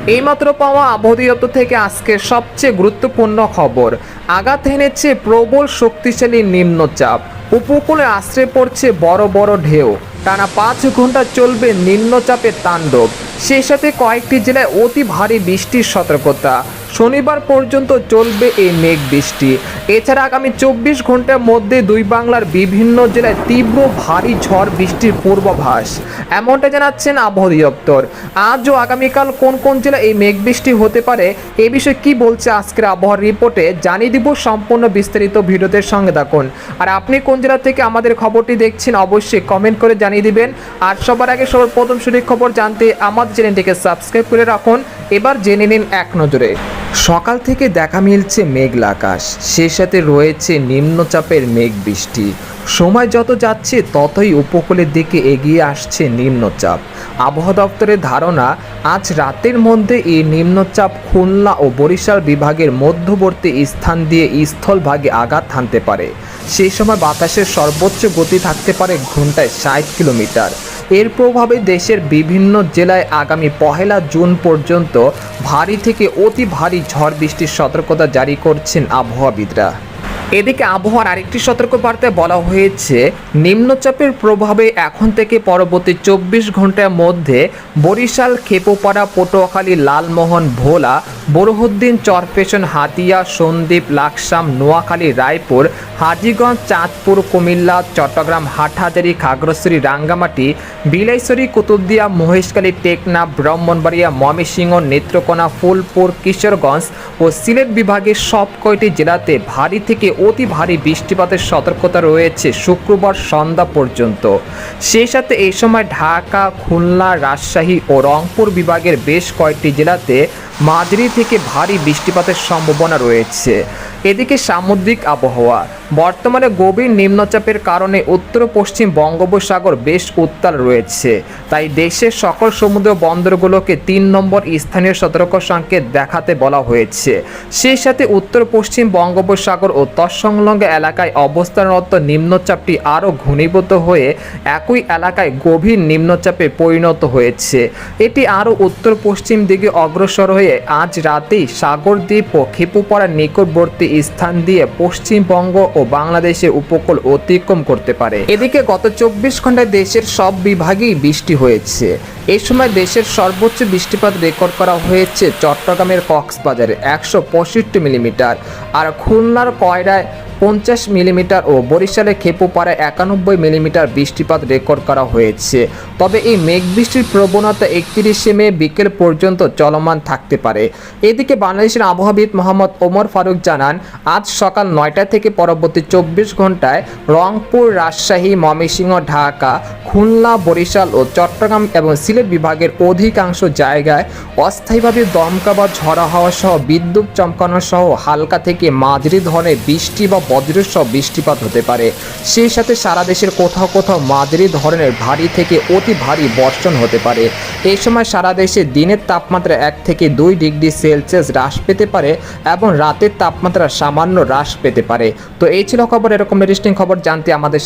এইমাত্র পাওয়া আবহাওয়া দপ্তর থেকে আজকে সবচেয়ে গুরুত্বপূর্ণ খবর। আঘাত হেনেছে প্রবল শক্তিশালী নিম্নচাপ, উপকূলে আশ্রয় পড়ছে বড় বড় ঢেউ। টানা 5 ঘন্টা চলবে নিম্নচাপের তাণ্ডব, সেই সাথে কয়েকটি জেলায় অতি ভারী বৃষ্টির সতর্কতা। শনিবার পর্যন্ত চলবে এই মেঘ বৃষ্টি। এছাড়া আগামী 24 ঘন্টার মধ্যে দুই বাংলার বিভিন্ন জেলায় তীব্র ভারী ঝড় বৃষ্টির পূর্বাভাস, এমনটা জানাচ্ছেন আবহাওয়া দপ্তর। আজ ও আগামীকাল কোন কোন জেলায় এই মেঘ বৃষ্টি হতে পারে এ বিষয়ে কি বলছে আজকের আবহাওয়ার রিপোর্টে জানিয়ে দিব। সম্পূর্ণ বিস্তারিত ভিডিওতে সঙ্গে থাকুন। আর আপনি কোন জেলা থেকে আমাদের খবরটি দেখছেন অবশ্যই কমেন্ট করে জানিয়ে দিবেন। আর সবার আগে সবার প্রথম সঠিক খবর জানতে আমাদের চ্যানেলটিকে সাবস্ক্রাইব করে রাখুন। এবার জেনে নিন এক নজরে। সকাল থেকে দেখা মিলছে মেঘলা আকাশ, সেই সাথে রয়েছে নিম্নচাপের মেঘ বৃষ্টি। সময় যত যাচ্ছে ততই উপকূলের দিকে এগিয়ে আসছে নিম্নচাপ। আবহাওয়া দপ্তরের ধারণা, আজ রাতের মধ্যে এই নিম্নচাপ খুলনা ও বরিশাল বিভাগের মধ্যবর্তী স্থান দিয়ে স্থলভাগে আঘাত হানতে পারে। সেই সময় বাতাসের সর্বোচ্চ গতি থাকতে পারে ঘন্টায় 60 কিলোমিটার। এর প্রভাবে দেশের বিভিন্ন জেলায় আগামী 1 জুন পর্যন্ত ভারী থেকে অতি ভারী ঝড় বৃষ্টির সতর্কতা জারি করছেন আবহাওয়াবিদরা। এদিকে আবহাওয়ার আরেকটি সতর্কবার্তায় বলা হয়েছে, নিম্নচাপের প্রভাবে এখন থেকে পরবর্তী 24 ঘন্টার মধ্যে বরিশাল, খেপুপাড়া, পটুয়াখালী, লালমোহন, ভোলা, বরহুদ্দিন, চরফেশন, হাতিয়া, সন্দ্বীপ, লাকসাম, নোয়াখালী, রায়পুর, হাজীগঞ্জ, চাঁদপুর, কুমিল্লা, চট্টগ্রাম, হাটহাজারী, খাগড়াছড়ি, রাঙ্গামাটি, বিলাইছড়ি, কুতুবদিয়া, মহেশখালী, টেকনাফ, ব্রাহ্মণবাড়িয়া, ময়মনসিংহ, নেত্রকোনা, ফুলপুর, কিশোরগঞ্জ ও সিলেট বিভাগের সব কয়টি জেলাতে ভারী থেকে অতি ভারী বৃষ্টিপাতের সতর্কতা রয়েছে শুক্রবার সন্ধ্যা পর্যন্ত। সেই সাথে এই সময় ঢাকা, খুলনা, রাজশাহী ও রংপুর বিভাগের বেশ কয়েকটি জেলাতে মাঝারি থেকে ভারী বৃষ্টিপাতের সম্ভাবনা রয়েছে। এদিকে সামুদ্রিক আবহাওয়া, বর্তমানে গভীর নিম্নচাপের কারণে উত্তর পশ্চিম বঙ্গোপসাগর বেশ উত্তাল রয়েছে। তাই দেশের সকল সমুদ্র বন্দরগুলোকে 3 নম্বর স্থানীয় সতর্ক সংকেত দেখাতে বলা হয়েছে। সেই সাথে উত্তর পশ্চিম বঙ্গোপসাগর ও তৎসংলগ্ন এলাকায় অবস্থানরত নিম্নচাপটি আরও ঘনীভূত হয়ে একই এলাকায় গভীর নিম্নচাপে পরিণত হয়েছে। এটি আরও উত্তর পশ্চিম দিকে অগ্রসর হয়ে আজ রাতেই সাগরদ্বীপ ও খেপুপাড়ার নিকটবর্তী স্থান দিয়ে পশ্চিমবঙ্গ ও বাংলাদেশের উপকূল অতিক্রম করতে পারে। এদিকে গত 24 ঘন্টায় দেশের সব বিভাগেই বৃষ্টি হয়েছে। এই সময় দেশের সর্বোচ্চ বৃষ্টিপাত রেকর্ড করা হয়েছে চট্টগ্রামের কক্সবাজারে 165 মিলিমিটার, আর খুলনার কয়রায় 50 মিলিমিটার ও বরিশালে খেপুপাড়ায় 91 মিলিমিটার বৃষ্টিপাত রেকর্ড করা হয়েছে। তবে এই মেঘ বৃষ্টির প্রবণতা 31 মে বিকেল পর্যন্ত চলমান থাকতে পারে। এদিকে বাংলাদেশের আবহাওয়াবিদ মোহাম্মদ ওমর ফারুক জানান, আজ সকাল 9টা থেকে পরবর্তী 24 ঘন্টায় রংপুর, রাজশাহী, ময়মনসিংহ, ঢাকা, খুলনা, বরিশাল ও চট্টগ্রাম এবং সিলেট বিভাগের অধিকাংশ জায়গায় অস্থায়ীভাবে দমকা বা ঝড়ো হাওয়া সহ বিদ্যুৎ চমকানো সহ হালকা থেকে মাঝারি ধরনের বৃষ্টি বা বজ্রসহ বৃষ্টিপাত হতে পারে। সেই সাথে সারা দেশের কোথাও কোথাও মাঝারি ধরনের ভারী থেকে অতি ভারী বর্ষণ হতে পারে। এই সময় সারা দেশে দিনের তাপমাত্রা 1 থেকে 2 ডিগ্রি সেলসিয়াস হ্রাস পেতে পারে এবং রাতের তাপমাত্রা সামান্য হ্রাস পেতে পারে। তো এই ছিল খবর। এরকম ইন্টারেস্টিং খবর জানতে আমাদের